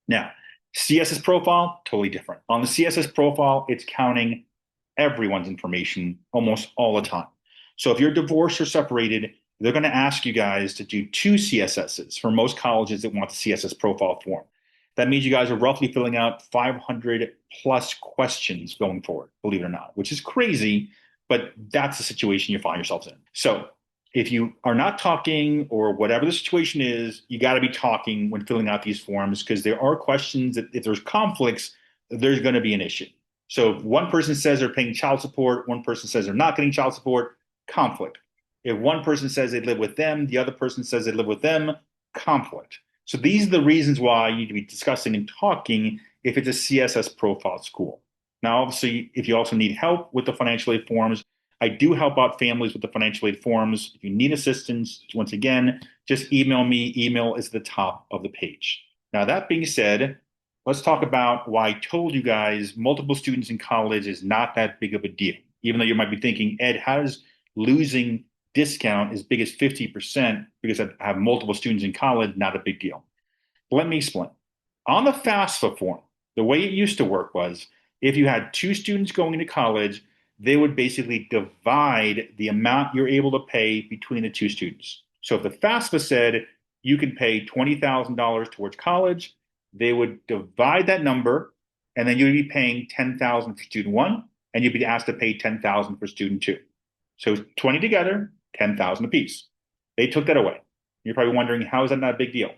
Now, CSS profile, totally different. On the CSS profile, it's counting everyone's information almost all the time. So if you're divorced or separated, they're going to ask you guys to do two CSSs for most colleges that want the CSS profile form. That means you guys are roughly filling out 500 plus questions going forward, believe it or not, which is crazy, but that's the situation you find yourselves in. So if you are not talking or whatever the situation is, you got to be talking when filling out these forms because there are questions that if there's conflicts, there's going to be an issue. So if one person says they're paying child support, one person says they're not getting child support, conflict. If one person says they live with them, the other person says they live with them, conflict. So these are the reasons why you need to be discussing and talking if it's a CSS profile school. Now, obviously, if you also need help with the financial aid forms, I do help out families with the financial aid forms. If you need assistance, once again, just email me. Email is at the top of the page. Now, that being said, let's talk about why I told you guys multiple students in college is not that big of a deal. Even though you might be thinking, Ed, how does losing discount as big as 50% because I have multiple students in college, not a big deal? Let me explain. On the FAFSA form, the way it used to work was if you had two students going into college, they would basically divide the amount you're able to pay between the two students. So if the FAFSA said you can pay $20,000 towards college, they would divide that number, and then you'd be paying $10,000 for student one, and you'd be asked to pay $10,000 for student two. So 20 together, $10,000 apiece. They took that away. You're probably wondering, how is that not a big deal?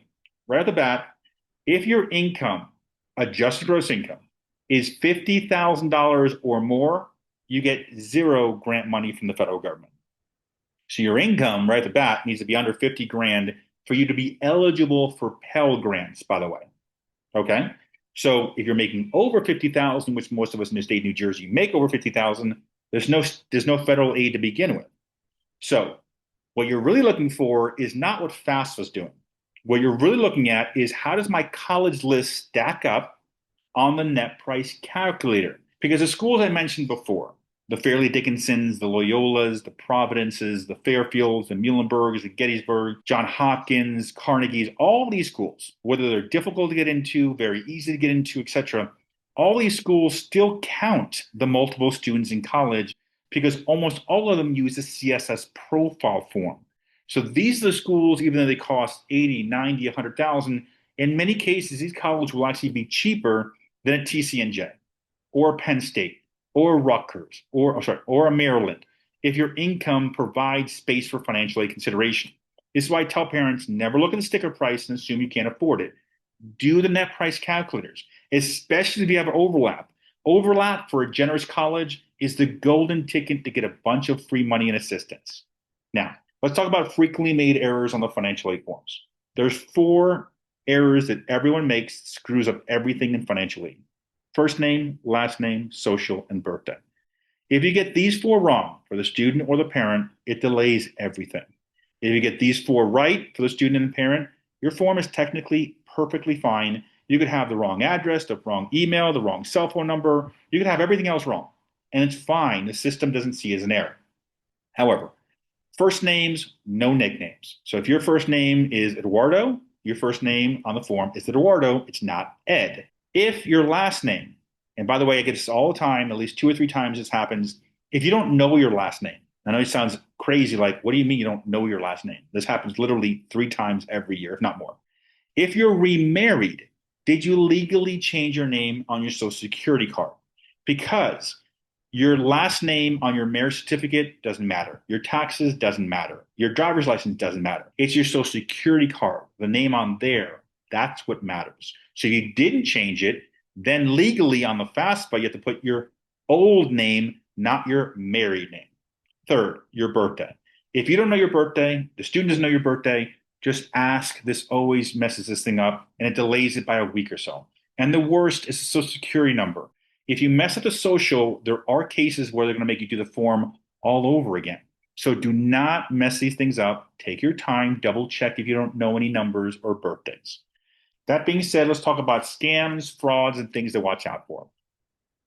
Right off the bat, if your income, adjusted gross income, is $50,000 or more, you get zero grant money from the federal government. So your income right at the bat needs to be under 50 grand for you to be eligible for Pell grants, by the way. Okay? So if you're making over 50,000, which most of us in the state of New Jersey make over 50,000, there's no federal aid to begin with. So what you're really looking for is not what FAFSA's doing. What you're really looking at is how does my college list stack up on the net price calculator? Because the schools I mentioned before, the Fairleigh Dickinsons, the Loyolas, the Providences, the Fairfields, the Muhlenbergs, the Gettysburg, John Hopkins, Carnegie's, all these schools, whether they're difficult to get into, very easy to get into, etc., all these schools still count the multiple students in college because almost all of them use the CSS profile form. So these are the schools, even though they cost 80, 90, 100,000, in many cases, these colleges will actually be cheaper than a TCNJ or Penn State or Rutgers or a Maryland if your income provides space for financial aid consideration. This is why I tell parents never look at the sticker price and assume you can't afford it. Do the net price calculators, especially if you have overlap. Overlap for a generous college is the golden ticket to get a bunch of free money and assistance. Now, let's talk about frequently made errors on the financial aid forms. There's 4 errors that everyone makes, screws up everything in financial aid. First name, last name, social, and birthday. If you get these 4 wrong for the student or the parent, it delays everything. If you get these 4 right for the student and parent, your form is technically perfectly fine. You could have the wrong address, the wrong email, the wrong cell phone number. You could have everything else wrong. And it's fine. The system doesn't see it as an error. However, first names, no nicknames. So if your first name is Eduardo, your first name on the form is Eduardo. It's not Ed. If your last name, and by the way, I get this all the time, at least 2 or 3 times this happens, if you don't know your last name, I know it sounds crazy, like, what do you mean you don't know your last name? This happens literally 3 times every year, if not more. If you're remarried, Did you legally change your name on your social security card? Because your last name on your marriage certificate doesn't matter. Your taxes doesn't matter. Your driver's license doesn't matter. It's your social security card, the name on there. That's what matters. So if you didn't change it, then legally on the FAFSA, you have to put your old name, not your married name. Third, your birthday. If you don't know your birthday, the student doesn't know your birthday, just ask. This always messes this thing up and it delays it by a week or so. And the worst is the social security number. If you mess up the social, there are cases where they're going to make you do the form all over again. So do not mess these things up. Take your time, double check if you don't know any numbers or birthdays. That being said, let's talk about scams, frauds, and things to watch out for.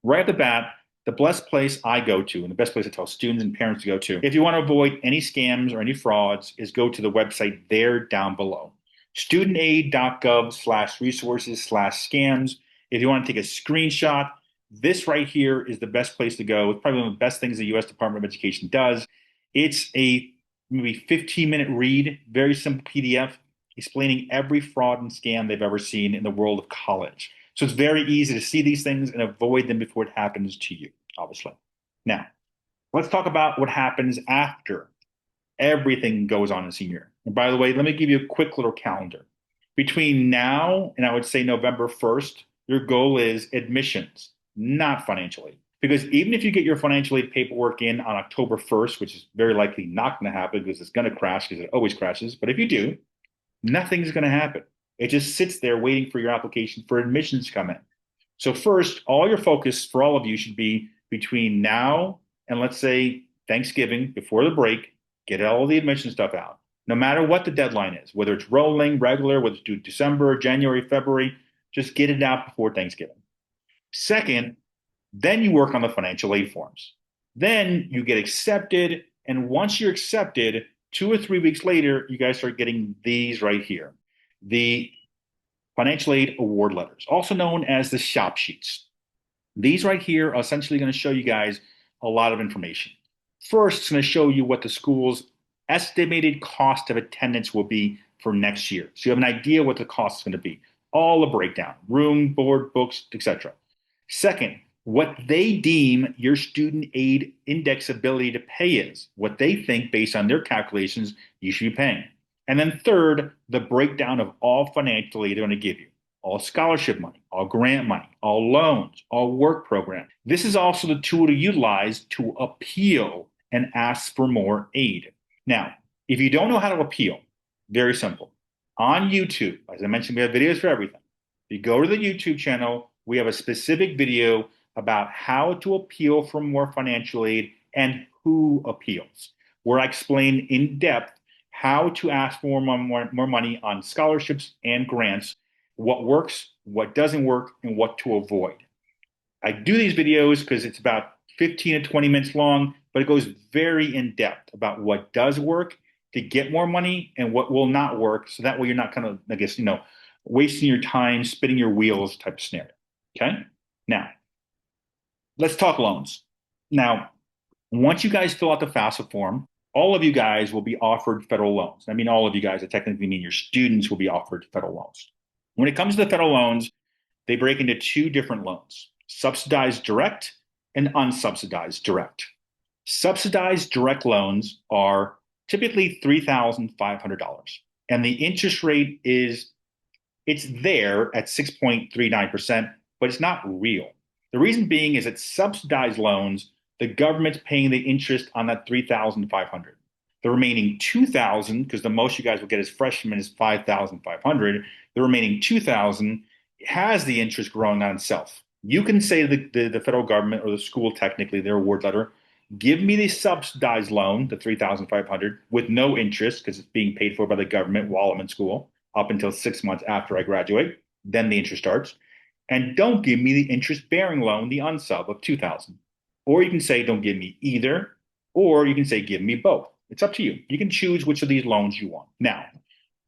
Right at the bat, the best place I go to, and the best place I tell students and parents to go to, if you want to avoid any scams or any frauds, is go to the website there down below. studentaid.gov/resources/scams. If you want to take a screenshot, this right here is the best place to go. It's probably one of the best things the U.S. Department of Education does. It's a maybe 15-minute read, very simple PDF, explaining every fraud and scam they've ever seen in the world of college. So it's very easy to see these things and avoid them before it happens to you, obviously. Now, let's talk about what happens after everything goes on in senior year. And by the way, let me give you a quick little calendar. Between now and I would say November 1st, your goal is admissions, not financial aid. Because even if you get your financial aid paperwork in on October 1st, which is very likely not going to happen because it's going to crash because it always crashes, but if you do, nothing's going to happen. It just sits there waiting for your application for admissions to come in. So first, all your focus for all of you should be between now and let's say Thanksgiving, before the break, get all the admission stuff out. No matter what the deadline is, whether it's rolling, regular, whether it's due December, January, February, just get it out before Thanksgiving. Second, then you work on the financial aid forms. Then you get accepted. And once you're accepted, 2 or 3 weeks later, you guys start getting these right here. The financial aid award letters, also known as the shop sheets. These right here are essentially going to show you guys a lot of information. First, it's going to show you what the school's estimated cost of attendance will be for next year. So you have an idea what the cost is going to be. All a breakdown, room, board, books, etc. Second, what they deem your student aid index ability to pay is, what they think based on their calculations you should be paying. And then third, the breakdown of all financial aid they're going to give you. All scholarship money, all grant money, all loans, all work programs. This is also the tool to utilize to appeal and ask for more aid. Now, if you don't know how to appeal, very simple. On YouTube, as I mentioned, we have videos for everything. If you go to the YouTube channel, we have a specific video about how to appeal for more financial aid and who appeals, where I explain in depth how to ask for more money on scholarships and grants, what works, what doesn't work, and what to avoid. I do these videos because it's about 15 to 20 minutes long, but it goes very in depth about what does work to get more money and what will not work. So that way you're not kind of, I guess, wasting your time, spinning your wheels type of scenario. Okay? Now, let's talk loans. Now, once you guys fill out the FAFSA form, all of you guys will be offered federal loans. I mean, all of you guys, I technically mean your students will be offered federal loans. When it comes to the federal loans, they break into 2 different loans, subsidized direct and unsubsidized direct. Subsidized direct loans are typically $3,500. And the interest rate it's there at 6.39%, but it's not real. The reason being is that subsidized loans, the government's paying the interest on that $3,500. The remaining $2,000, because the most you guys will get as freshmen is $5,500, the remaining $2,000 has the interest growing on itself. You can say to the federal government or the school, technically, their award letter, give me the subsidized loan, the $3,500, with no interest because it's being paid for by the government while I'm in school, up until 6 months after I graduate. Then the interest starts. And don't give me the interest-bearing loan, the unsub of $2,000. Or you can say, don't give me either, or you can say, give me both. It's up to you. You can choose which of these loans you want. Now,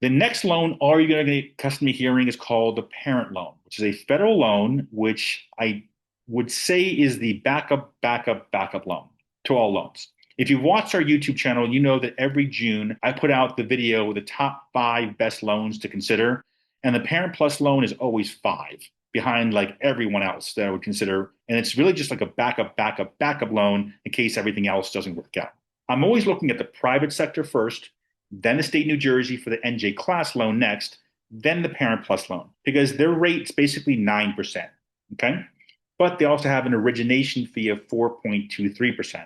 the next loan all you're going to get accustomed to hearing is called the parent loan, which is a federal loan, which I would say is the backup loan to all loans. If you've watched our YouTube channel, you know that every June I put out the video with the top 5 best loans to consider. And the Parent Plus loan is always 5 behind like everyone else that I would consider. And it's really just like a backup loan in case everything else doesn't work out. I'm always looking at the private sector first, then the state of New Jersey for the NJ class loan next, then the Parent Plus loan, because their rate's basically 9%. Okay. But they also have an origination fee of 4.23%,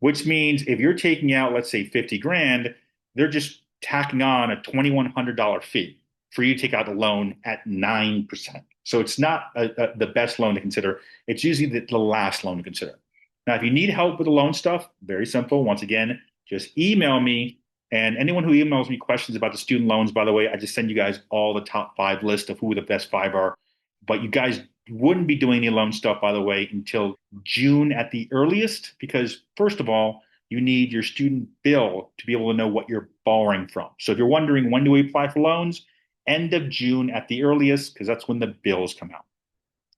which means if you're taking out, let's say 50 grand, they're just tacking on a $2,100 fee for you to take out a loan at 9%. So it's not the best loan to consider. It's usually the last loan to consider. Now, if you need help with the loan stuff, very simple. Once again, just email me. And anyone who emails me questions about the student loans, by the way, I just send you guys all the top 5 list of who the best 5 are. But you guys wouldn't be doing any loan stuff, by the way, until June at the earliest, because first of all, you need your student bill to be able to know what you're borrowing from. So if you're wondering when do we apply for loans, end of June at the earliest, because that's when the bills come out.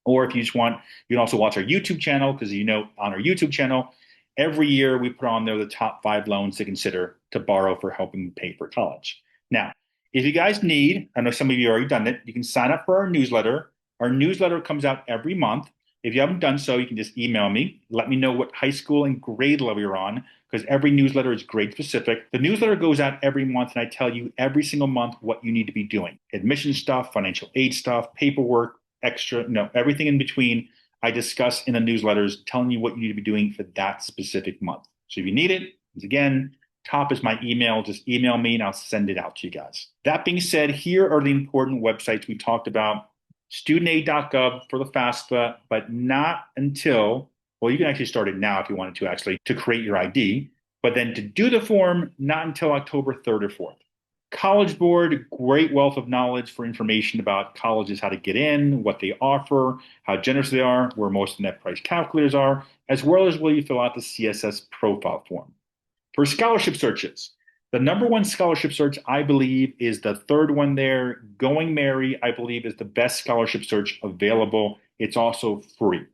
Or if you just want, you can also watch our YouTube channel, because you know on our YouTube channel, every year we put on there the top 5 loans to consider to borrow for helping pay for college. Now, if you guys need, I know some of you already done it, you can sign up for our newsletter. Our newsletter comes out every month. If you haven't done so, you can just email me. Let me know what high school and grade level you're on, because every newsletter is grade specific. The newsletter goes out every month, and I tell you every single month what you need to be doing. Admission stuff, financial aid stuff, paperwork, everything in between. I discuss in the newsletters, telling you what you need to be doing for that specific month. So if you need it, once again, top is my email. Just email me and I'll send it out to you guys. That being said, here are the important websites we talked about. Studentaid.gov for the FAFSA, but not until, well, you can actually start it now if you wanted to actually, to create your ID. But then to do the form, not until October 3rd or 4th. College Board, great wealth of knowledge for information about colleges, how to get in, what they offer, how generous they are, where most of the net price calculators are, as well as where you fill out the CSS Profile form. For scholarship searches, the #1 scholarship search, I believe, is the 3rd one there. Going Mary, I believe, is the best scholarship search available. It's also free.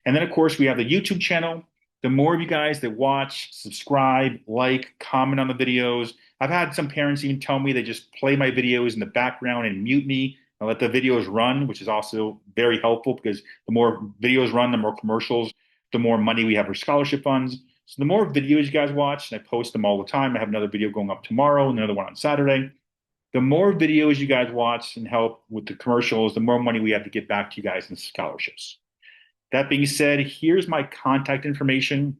And then, of course, we have the YouTube channel. The more of you guys that watch, subscribe, like, comment on the videos. I've had some parents even tell me they just play my videos in the background and mute me and let the videos run, which is also very helpful, because the more videos run, the more commercials, the more money we have for scholarship funds. So the more videos you guys watch, and I post them all the time. I have another video going up tomorrow and another one on Saturday. The more videos you guys watch and help with the commercials, the more money we have to get back to you guys in scholarships. That being said, here's my contact information.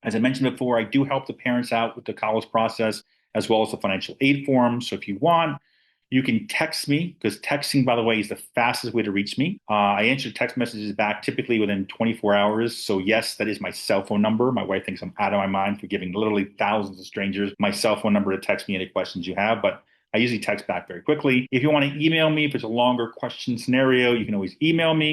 As I mentioned before, I do help the parents out with the college process as well as the financial aid form. So if you want, you can text me, because texting, by the way, is the fastest way to reach me. I answer text messages back typically within 24 hours. So yes, that is my cell phone number. My wife thinks I'm out of my mind for giving literally thousands of strangers my cell phone number to text me any questions you have, but I usually text back very quickly. If you want to email me, if it's a longer question scenario, you can always email me.